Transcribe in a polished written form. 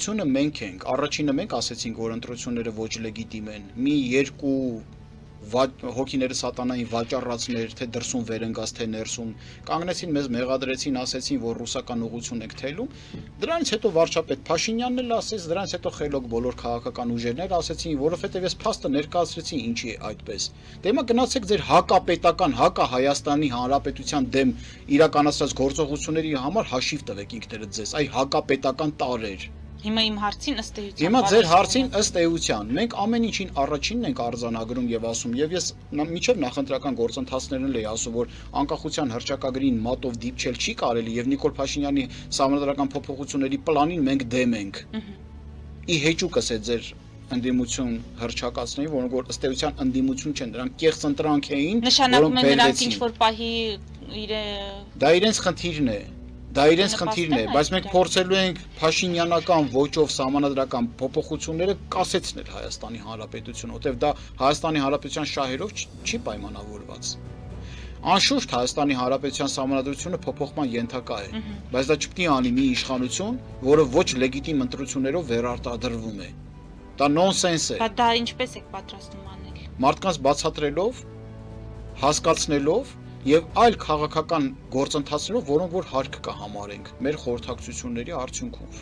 ընդդիմությունը մենք ենք, առաջինը մենք ասեցինք, որ ընտրությունները ոչ լեգիտիմ են, մի երկու հոգիները սատանային վաճառածներ, թե դրսում վերընկած, թե ներսում, կանգնեցին մեզ մեղադրեցին, ասեցին, որ ռուսական ուղղություն եք թելում, դրանից հետո վարչապետ Փաշինյանն էլ ասեց, դրանից հետո խելոք բոլոր քաղաքական ուժերներ ասեցին, որովհետև ես փաստը ներկայացրեցի ինչի է այդպես։ Դե հիմա գնացեք ձեր հակապետական, հակա Հայաստանի Հանրապետության դեմ իրականացրած գործողությունների համար հաշիվ տվեք ինքներդ ձեզ, այ հակապետական տարեր։ Հիմա իմ հարցին ըստ էության։ Հիմա ձեր հարցին ըստ էության, մենք ամեն ինչին առաջինն ենք արձանագրում եւ ասում, եւ ես միջև նախընտրական գործընթացներն էլ էի ասում, որ անկախության հռչակագրին մատով դիպչել չի կարելի եւ Նիկոլ Փաշինյանի սահմանադրական փոփոխությունների պլանին մենք դեմ ենք։ Ի հեճուկս է ձեր ընդդիմություն հռչակացնեին, որոնք որ ըստ էության ընդդիմություն չեն, դրանք կեղծ ընտրանք էին, նշանակում է նրանք ինչ որ պահի դա իրենց խնդիրն է։ Դա իրենց խնդիրն է, բայց մենք փորձելու ենք Փաշինյանական ոճով սահմանադրական փոփոխությունները կասեցնել Հայաստանի Հանրապետությունը, որտեղ դա Հայաստանի Հանրապետության շահերով չի պայմանավորված։ Անշուշտ Հայաստանի Հանրապետության սահմանադրությունը փոփոխման ենթակա է, բայց դա չպետք է անի մի իշխանություն, որը ոչ լեգիտիմ ընտրություններով վերարտադրվում է։ Դա նոնսենս է։ Դա ինչպես եք պատրաստում անել։ Մարդկանց բացատրելով, հասկացնելով եւ այլ քաղաքական գործընթացներով, որոնք որ հարկ կհամարենք մեր խորհրդակցությունների արդյունքում։